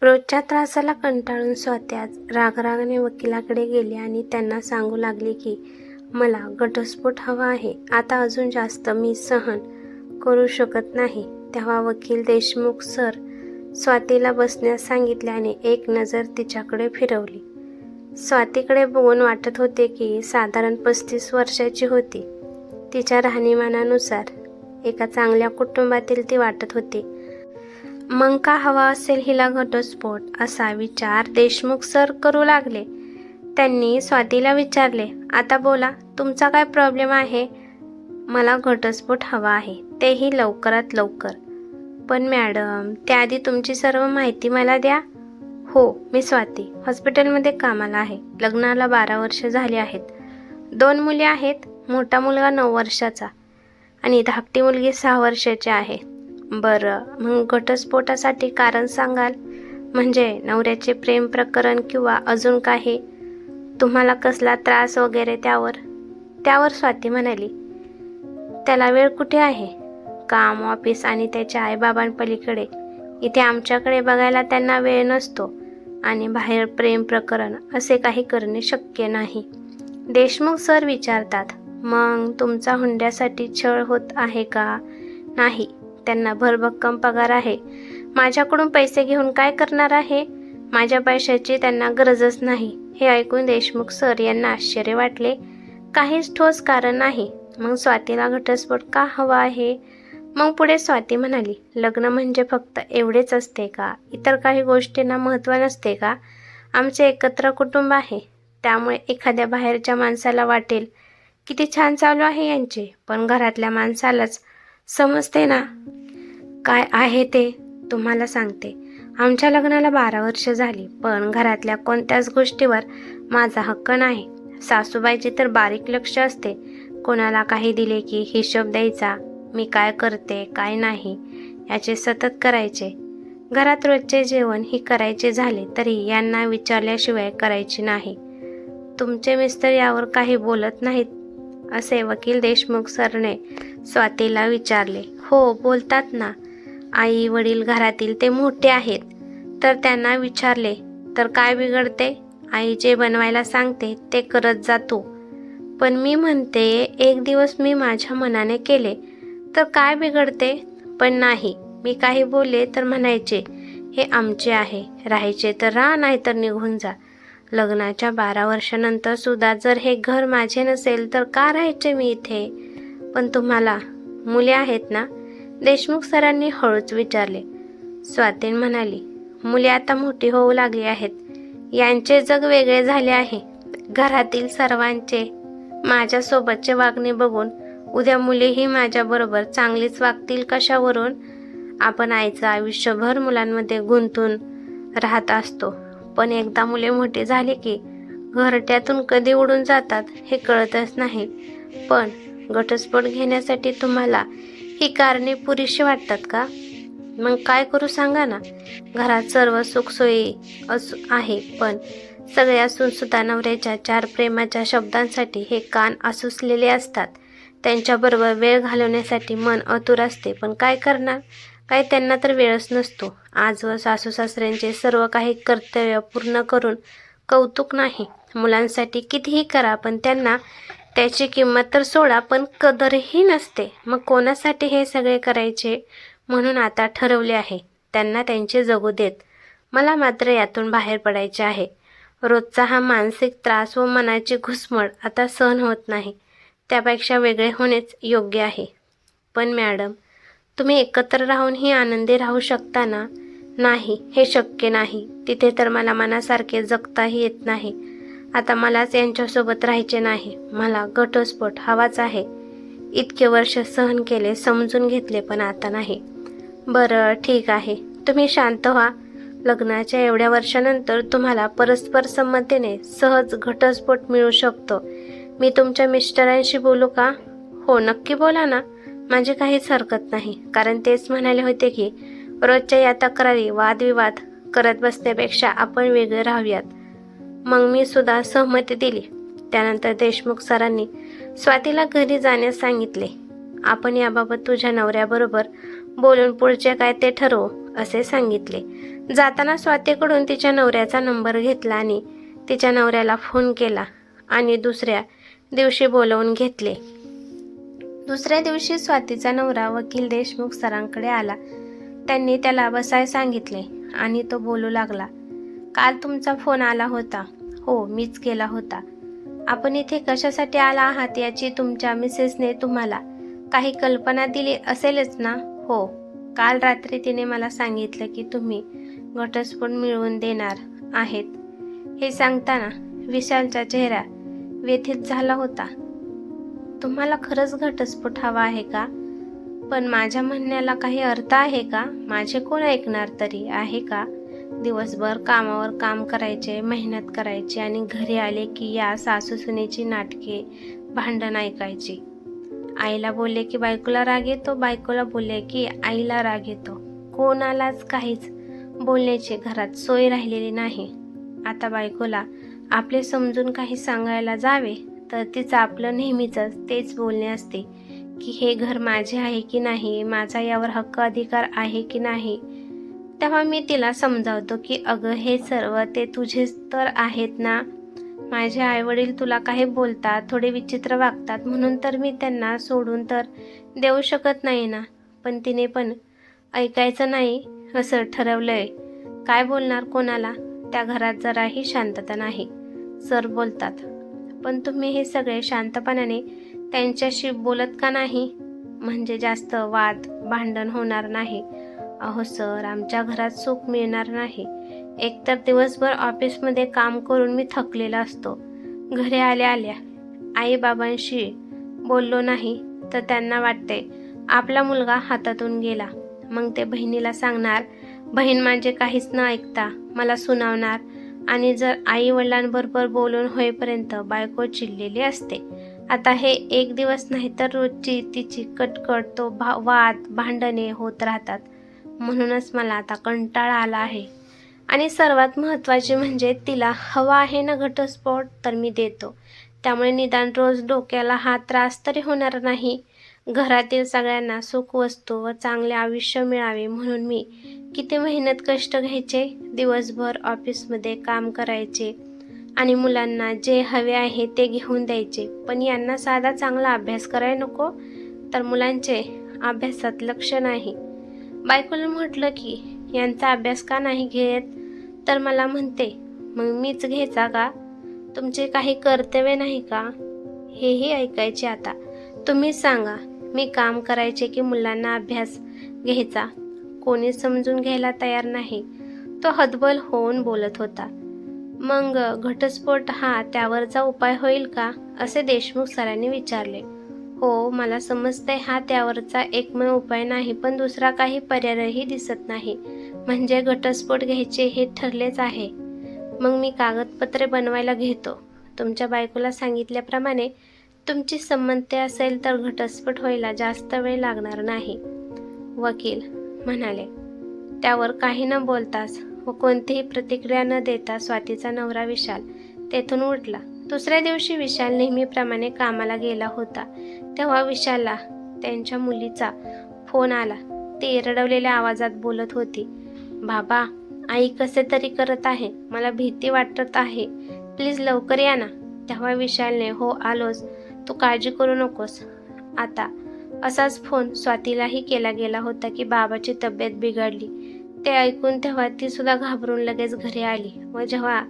रोजच्या त्रासाला कंटाळून स्वाती आज रागारागाने वकिलाकडे गेली आणि त्यांना सांगू लागली की मला घटस्फोट हवा आहे. आता अजून जास्त मी सहन करू शकत नाही. तेव्हा वकील देशमुख सर स्वातीला बसण्यास सांगितले आणि एक नजर तिच्याकडे फिरवली. स्वातीकडे बघून वाटत होते की साधारण 35 वर्षाची होती. तिच्या राहणीमानानुसार एका चांगल्या कुटुंबातील ती वाटत होती. मग का हवा असेल हिला घटस्फोट, असा विचार देशमुख सर करू लागले. त्यांनी स्वातीला विचारले, आता बोला, तुमचा काय प्रॉब्लेम आहे? मला घटस्फोट हवा आहे, तेही लवकरात लवकर. पण मॅडम, त्याआधी तुमची सर्व माहिती मला द्या. हो, मी स्वाती, हॉस्पिटलमध्ये कामाला आहे. लग्नाला 12 वर्ष झाली आहेत. 2 मुली आहेत. मोठा मुलगा 9 वर्षाचा आणि धाकटी मुलगी 6 वर्षाची आहे. बरं, मग घटस्फोटासाठी कारण सांगाल? म्हणजे नवऱ्याचे प्रेम प्रकरण किंवा अजून काही? तुम्हाला कसला त्रास वगैरे त्यावर स्वाती म्हणाली. त्याला वेळ कुठे आहे? काम, ऑफिस आणि त्याच्या आईबाबांपलीकडे इथे आमच्याकडे बघायला त्यांना वेळ नसतो आणि बाहेर प्रेम प्रकरण असे काही करणे शक्य नाही. देशमुख सर विचारतात, मग तुमचा हुंड्यासाठी छळ होत आहे का? नाही, त्यांना भरभक्कम पगार आहे. माझ्याकडून पैसे घेऊन काय करणार आहे? माझ्या पैशाची त्यांना गरजच नाही. हे ऐकून देशमुख सर यांना आश्चर्य वाटले. काहीच ठोस कारण नाही. मग स्वातीला घटस्फोट का हवा आहे? मग पुढे स्वाती म्हणाली, लग्न म्हणजे फक्त एवढेच असते का? इतर काही गोष्टींना महत्त्व नसते का? आमचे एकत्र कुटुंब आहे, त्यामुळे एखाद्या बाहेरच्या माणसाला वाटेल किती छान चालू आहे यांचे, पण घरातल्या माणसालाच समजते ना काय आहे ते. तुम्हाला सांगते, आमच्या लग्नाला 12 वर्ष झाली, पण घरातल्या कोणत्याच गोष्टीवर माझा हक्क नाही. सासूबाईची तर बारीक लक्ष असते. कोणाला काही दिले की हिशोब द्यायचा, मी काय करते काय नाही याचे सतत करायचे. घरात रोजचे जेवण ही करायचे झाले तरी यांना विचारल्याशिवाय करायचे नाही. तुमचे मिस्टर यावर काही बोलत नाहीत? असे वकील देशमुख सरने स्वातीला विचारले. हो, बोलतात ना. आई वडील घरातील ते मोठे आहेत, तर त्यांना विचारले तर काय बिघडते? आई जे बनवायला सांगते ते करत जातो. पण मी म्हणते, एक दिवस मी माझ्या मनाने केले तर काय बिघडते? पण नाही, मी काही बोलले तर म्हणायचे हे आमचे आहे, राहायचे तर राहा, नाही तर निघून जा. लग्नाच्या 12 वर्षानंतर सुद्धा जर हे घर माझे नसेल तर का राहायचे मी इथे? पण तुम्हाला मुले आहेत ना? देशमुख सरांनी हळूच विचारले. स्वाती म्हणाली, मुले आता मोठी होऊ लागली आहेत. यांचे जग वेगळे झाले आहे. घरातील सर्वांचे माझ्यासोबतचे वागणे बघून उद्या मुलेही माझ्याबरोबर चांगलीच वागतील कशावरून? आपण आईचं आयुष्यभर मुलांमध्ये गुंतून राहत असतो, पण एकदा मुले मोठी झाली की घरट्यातून कधी उडून जातात हे कळतच नाही. पण घटस्फोट घेण्यासाठी तुम्हाला ही कारणे पुरेशी वाटतात का? मग काय करू सांगा ना. घरात सर्व सुखसोयी आहे, पण सगळे असून सुद्धा नवऱ्याच्या 4 प्रेमाच्या शब्दांसाठी हे कान आसुसलेले असतात. त्यांच्याबरोबर वेळ घालवण्यासाठी मन आतुर असते, पण काय करणार? काही त्यांना तर वेळच नसतो. आजवर सासू सासऱ्यांचे सर्व काही कर्तव्य पूर्ण करून कौतुक नाही. मुलांसाठी कितीही करा, पण त्यांना त्याची किंमत तर सोडा, पण कदरही नसते. मग कोणासाठी हे सगळे करायचे? म्हणून आता ठरवले आहे, त्यांना त्यांचे जगू देत. मला मात्र यातून बाहेर पडायचे आहे. रोजचा हा मानसिक त्रास व मनाची घुसमट आता सहन होत नाही. त्यापेक्षा वेगळे होणेच योग्य आहे. पण मॅडम, तुम्ही एकत्र राहूनही आनंदी राहू शकता ना? नाही, हे शक्य नाही. तिथे तर मला मनासारखे जगताही येत नाही. आता मलाच यांच्यासोबत राहायचे नाही. मला घटस्फोट हवाच आहे. इतके वर्ष सहन केले, समजून घेतले, पण आता नाही. बरं, ठीक आहे, तुम्ही शांत व्हा. लग्नाच्या एवढ्या वर्षानंतर तुम्हाला परस्पर संमतीने सहज घटस्फोट मिळू शकतो. मी तुमच्या मिस्टरांशी बोलू का? हो, नक्की बोला ना. माझी काहीच हरकत नाही, कारण तेच म्हणाले होते की रोजच्या या तक्रारी वादविवाद करत बसण्यापेक्षा आपण वेगळे राहूयात. मग मी सुद्धा सहमती दिली. त्यानंतर देशमुख सरांनी स्वातीला घरी जाण्यास सांगितले. आपण याबाबत तुझ्या नवऱ्याबरोबर बोलून पुढचे काय ते ठरवू, असे सांगितले. जाताना स्वातीकडून तिच्या नवऱ्याचा नंबर घेतला आणि तिच्या नवऱ्याला फोन केला आणि दुसऱ्या दिवशी बोलवून घेतले. दुसऱ्या दिवशी स्वातीचा नवरा वकील देशमुख सरांकडे आला. त्यांनी त्याला बसाय सांगितले आणि तो बोलू लागला. काल तुमचा फोन आला होता. हो, मीच केला होता. आपण इथे कशासाठी आला आहात याची तुमच्या मिसेसने तुम्हाला काही कल्पना दिली असेलच ना? हो, काल रात्री तिने मला सांगितलं की तुम्ही घटस्फोट मिळवून देणार आहेत. हे सांगताना विशालचा चेहरा व्यथित झाला होता. तुम्हाला खरंच घटस्फोट हवा आहे का? पण माझ्या म्हणण्याला काही अर्थ आहे का? माझे कोण ऐकणार तरी आहे का? दिवसभर कामावर काम करायचे, मेहनत करायची आणि घरी आले की या सासूसुनेची नाटके, भांडण ऐकायची. आईला बोलले की बायकोला राग येतो, बायकोला बोलले की आईला राग येतो. कोणालाच काहीच बोलण्याची घरात सोय राहिलेली नाही. आता बायकोला आपले समजून काही सांगायला जावे तर तिचं आपलं नेहमीच तेच बोलणे असते की हे घर माझे आहे की नाही, माझा यावर हक्क अधिकार आहे की नाही. तेव्हा मी तिला समजावतो की अगं हे सर्व ते तुझेच तर आहेत ना. माझे आईवडील तुला काही बोलतात, थोडे विचित्र वागतात म्हणून तर मी त्यांना सोडून तर देऊ शकत नाही ना. पण तिने पण ऐकायचं नाही असं ठरवलंय. काय बोलणार कोणाला? त्या घरात जराही शांतता नाही. सर बोलतात, पण तुम्ही हे सगळे शांतपणाने त्यांच्याशी बोलत का नाही? म्हणजे जास्त वाद भांडण होणार नाही. अहो सर, आमच्या घरात सुख मिळणार नाही. एकतर दिवसभर ऑफिसमध्ये काम करून मी थकलेला असतो. घरी आल्या आल्या आई बाबांशी बोललो नाही तर त्यांना वाटते आपला मुलगा हातातून गेला. मग ते बहिणीला सांगणार, बहीण माझे काहीच न ऐकता मला सुनावणार. आणि जर आई वडिलांबरोबर बोलून होईपर्यंत बायको चिडलेली असते. आता हे एक दिवस नाही तर रोजची तिची कटकट, तो वाद भांडणे होत राहतात. म्हणूनच मला आता कंटाळा आला आहे. आणि सर्वात महत्त्वाचे म्हणजे तिला हवा आहे ना घटस्फोट, तर मी देतो. त्यामुळे निदान रोज डोक्याला हा त्रास तरी होणार नाही. घरातील सगळ्यांना सुखवस्तू व चांगले आयुष्य मिळावे म्हणून मी किती मेहनत कष्ट घ्यायचे, दिवसभर ऑफिसमध्ये काम करायचे आणि मुलांना जे हवे आहे ते घेऊन द्यायचे. पण यांना साधा चांगला अभ्यास करायला नको, तर मुलांचे अभ्यासात लक्ष नाही. बायकोला म्हटलं की यांचा अभ्यास का नाही घेत, तर मला म्हणते मग मीच घ्यायचा का? तुमचे काही कर्तव्य नाही का? हेही ऐकायचे. आता तुम्हीच सांगा, मी काम करायचे की मुलांना अभ्यास घ्यायचा? कोणी समजून घ्यायला तयार नाही. तो हतबल होऊन बोलत होता. मग घटस्फोट हा त्यावरचा उपाय होईल का, असे देशमुख सरांनी विचारले. हो, मला समजतंय हा त्यावरचा एकमेव उपाय नाही, पण दुसरा काही पर्यायही दिसत नाही. म्हणजे घटस्फोट घ्यायचे हे ठरलेच आहे. मग मी कागदपत्रे बनवायला घेतो. तुमच्या बायकोला सांगितल्याप्रमाणे तुमची संमती असेल तर घटस्फोट व्हायला जास्त वेळ लागणार नाही, वकील म्हणाले. त्यावर काही न बोलताच व कोणतीही प्रतिक्रिया न देता स्वातीचा नवरा विशाल तेथून उठला. दुसऱ्या दिवशी विशाल नेहमीप्रमाणे कामाला गेला होता. तेव्हा विशालला त्यांच्या मुलीचा फोन आला. ती रडवलेल्या आवाजात बोलत होती. बाबा, आई कसे तरी करत आहे, मला भीती वाटत आहे, प्लीज लवकर या ना. तेव्हा विशालने हो आलोच, तू काळजी करू नकोस. आता असाच फोन स्वातीलाही केला गेला होता की बाबाची तब्येत बिघडली. ते ऐकून तेव्हा ती सुद्धा घाबरून लगेच घरी आली. व जेव्हा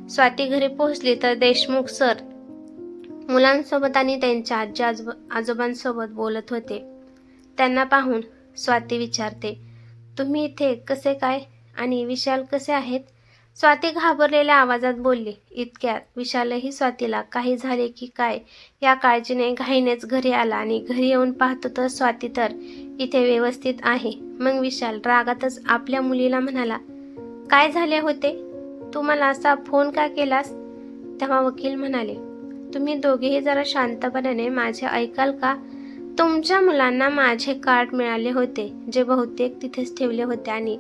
स्वाती घरी पोहोचली तर देशमुख सर मुलांसोबत आणि त्यांच्या आजी आजोबांसोबत बोलत होते. त्यांना पाहून स्वाती विचारते, तुम्ही इथे कसे काय आणि विशाल कसे आहेत? स्वाती घाबरलेल्या आवाजात बोलली. इतक्यात विशालही स्वातीला काही झाले की काय या काळजीने घाईनेच घरी आला आणि घरी येऊन पाहतो तर स्वाती तर इथे व्यवस्थित आहे. मग विशाल रागातच आपल्या मुलीला म्हणाला, काय झाले होते? तू मला असा फोन का केलास? तेव्हा वकील म्हणाले, तुम्ही दोघेही जरा शांतपणाने माझे ऐकाल का? तुमच्या मुलांना माझे कार्ड मिळाले होते, जे बहुतेक तिथेच ठेवले होते आणि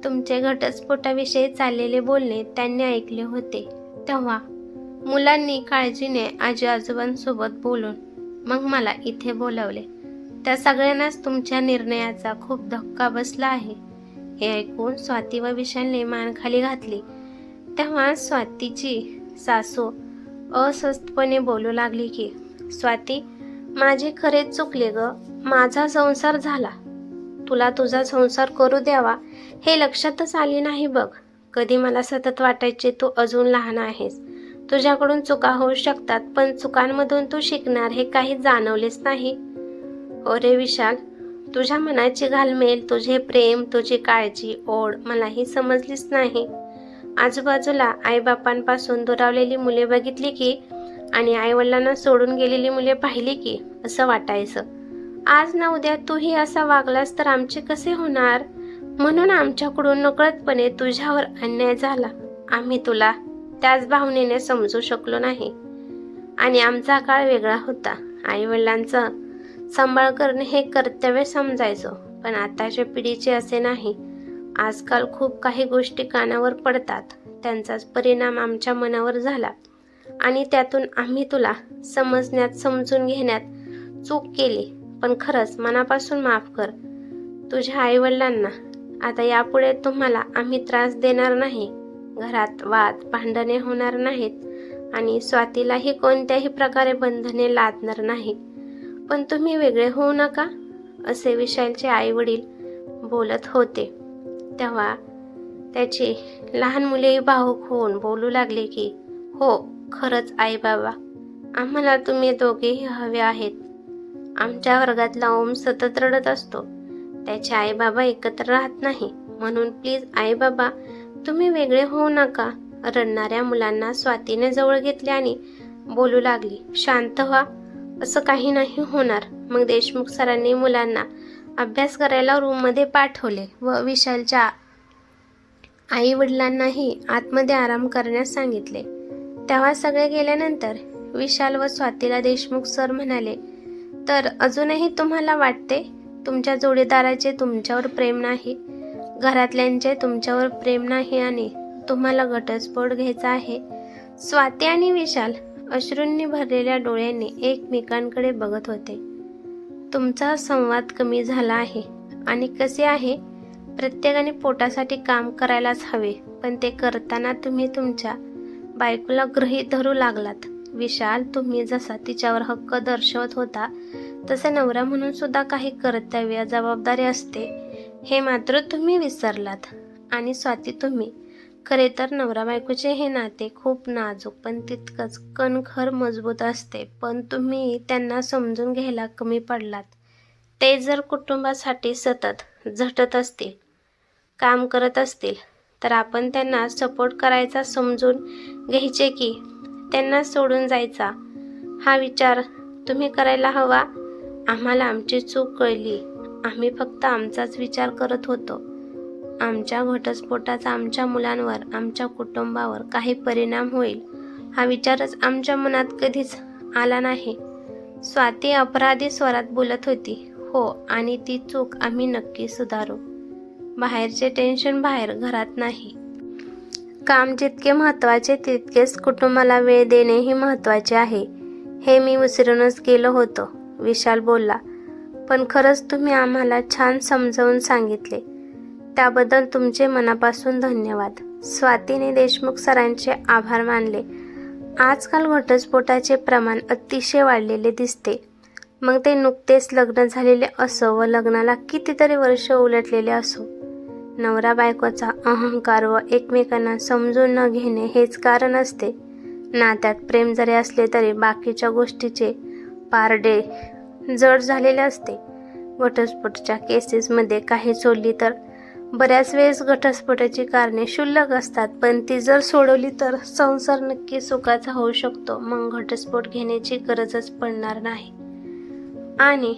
तुमचे घटस्फोटाविषयी चाललेले बोलणे त्यांनी ऐकले होते. तेव्हा मुलांनी काळजीने आजी आजोबांसोबत बोलून मग मला इथे बोलावले. त्या सगळ्यांनाच तुमच्या निर्णयाचा खूप धक्का बसला आहे. हे ऐकून स्वाती व विशालने मान खाली घातली. तेव्हा स्वातीची सासू अस्वस्थपणे बोलू लागली की, स्वाती, माझे खरेच चुकले ग. माझा संसार झाला, तुला तुझा संसार करू द्यावा हे लक्षातच आले नाही बघ. कधी मला सतत वाटायचे तू अजून लहान आहेस, तुझ्याकडून चुका होऊ शकतात, पण चुकांमधून तू शिकणार हे काही जाणवलेच नाही. अरे विशाल, तुझ्या मनाची घालमेल, तुझे प्रेम, तुझी काळजी, ओढ मलाही समजलीच नाही. आजूबाजूला आईबापांपासून दुरावलेली मुले बघितली की आणि आईवडिलांना सोडून गेलेली मुले पाहिली की असं वाटायचं, आज ना उद्या तूही असा वागलास तर आमचे कसे होणार. म्हणून आमच्याकडून नकळतपणे तुझ्यावर अन्याय झाला. आम्ही तुला त्याच भावनेने समजू शकलो नाही आणि आमचा काळ वेगळा होता. आईवडिलांचा सांभाळ करणे हे कर्तव्य समजायचो, पण आताच्या पिढीचे असे नाही. आजकाल खूप काही गोष्टी कानावर पडतात, त्यांचाच परिणाम आमच्या मनावर झाला आणि त्यातून आम्ही तुला समजण्यात, समजून घेण्यात चूक केली. पण खरंच मनापासून माफ कर तुझ्या आईवडिलांना. आता यापुढे तुम्हाला आम्ही त्रास देणार नाही, घरात वाद भांडणे होणार नाहीत आणि स्वातीलाही कोणत्याही प्रकारे बंधने लादणार नाही. पण तुम्ही वेगळे होऊ नका, असे विशालचे आईवडील बोलत होते. तेव्हा त्याची लहान मुलेही भावूक होऊन बोलू लागले की, हो खरंच आई बाबा, आम्हाला तुम्ही दोघेही हवे आहेत. आमच्या वर्गातला ओम सतत रडत असतो, त्याचे आई बाबा एकत्र राहत नाही, म्हणून प्लीज आई बाबा तुम्ही वेगळे होऊ नका. रडणाऱ्या मुलांना स्वातीने जवळ घेतले आणि बोलू लागली, शांत व्हा, असं काही नाही होणार. मग देशमुख सरांनी मुलांना अभ्यास करायला रूममध्ये पाठवले व विशालच्या आई वडिलांनाही आतमध्ये आराम करण्यास सांगितले. तेव्हा सगळे गेल्यानंतर विशाल व स्वातीला देशमुख सर म्हणाले, तर अजूनही तुम्हाला वाटते तुमच्या जोडीदाराचे तुमच्यावर प्रेम नाही, घरातल्यांचे तुमच्यावर प्रेम नाही आणि तुम्हाला घटस्फोट घ्यायचा आहे. स्वाती आणि विशाल अश्रूंनी भरलेल्या डोळ्यांनी एकमेकांकडे बघत होते. तुमचा संवाद कमी झाला आहे आणि कसे आहे, प्रत्येकाने पोटासाठी काम करायलाच हवे, पण ते करताना तुम्ही तुमच्या बायकोला गृहीत धरू लागलात. विशाल, तुम्ही जसा तिच्यावर हक्क दर्शवत होता तसे नवरा म्हणून सुद्धा काही कर्तव्य, जबाबदारी असते, हे मात्र तुम्ही विसरलात. आणि स्वाती, तुम्ही खरे तर नवरा बायकोचे हे नाते खूप नाजूक पण तितकंच कणखर मजबूत असते, पण तुम्ही त्यांना समजून घ्यायला कमी पडलात. ते जर कुटुंबासाठी सतत झटत असतील, काम करत असतील, तर आपण त्यांना सपोर्ट करायचा, समजून घ्यायचे की त्यांना सोडून जायचा, हा विचार तुम्ही करायला हवा. आम्हाला आमची चूक कळली, आम्ही फक्त आमचाच विचार करत होतो. आमच्या घटस्फोटाचा आमच्या मुलांवर, आमच्या कुटुंबावर काही परिणाम होईल हा विचारच आमच्या मनात कधीच आला नाही. स्वाती अपराधी स्वरात बोलत होती. हो, आणि ती चूक आम्ही नक्की सुधारू. बाहेरचे टेन्शन बाहेर, घरात नाही. काम जितके महत्त्वाचे तितकेच कुटुंबाला वेळ देणेही महत्त्वाचे आहे, हे मी विसरूनच गेलो होतो, विशाल बोलला. पण खरंच तुम्ही आम्हाला छान समजावून सांगितले, त्याबद्दल तुमचे मनापासून धन्यवाद. स्वातीने देशमुख सरांचे आभार मानले. आजकाल घटस्फोटाचे प्रमाण अतिशय वाढलेले दिसते, मग ते नुकतेच लग्न झालेले असो व लग्नाला कितीतरी वर्ष उलटलेले असो. नवरा बायकोचा अहंकार व एकमेकांना समजून न घेणे हेच कारण असते. नात्यात प्रेम जरी असले तरी बाकीच्या गोष्टीचे पारडे जड झालेले असते. घटस्फोटाच्या केसेसमध्ये काही सोडली तर बऱ्याच वेळेस घटस्फोटाची कारणे क्षुल्लक असतात, पण ती जर सोडवली तर संसार नक्की सुखाचा होऊ शकतो. मग घटस्फोट घेण्याची गरजच पडणार नाही आणि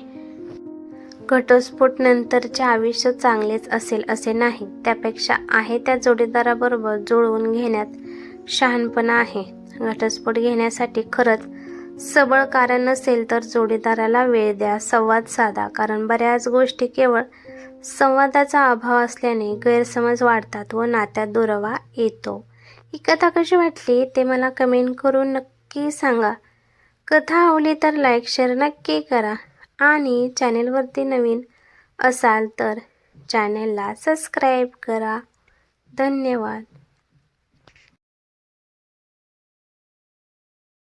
घटस्फोट नंतरचे आयुष्य चांगलेच असेल असे नाही. त्यापेक्षा आहे त्या जोडीदाराबरोबर जुळवून घेण्यात शहाणपणा आहे. घटस्फोट घेण्यासाठी खरंच सबळ कारण नसेल तर जोडीदाराला वेळ द्या, संवाद साधा, कारण बऱ्याच गोष्टी केवळ संवादाचा अभाव असल्याने गैरसमज वाढतात व नात्यात दुरावा येतो. ही कथा कशी वाटली ते मला कमेंट करून नक्की सांगा. कथा आवडली तर लाईक शेअर नक्की करा आणि चॅनेलवरती नवीन असाल तर चॅनेलला सबस्क्राईब करा. धन्यवाद.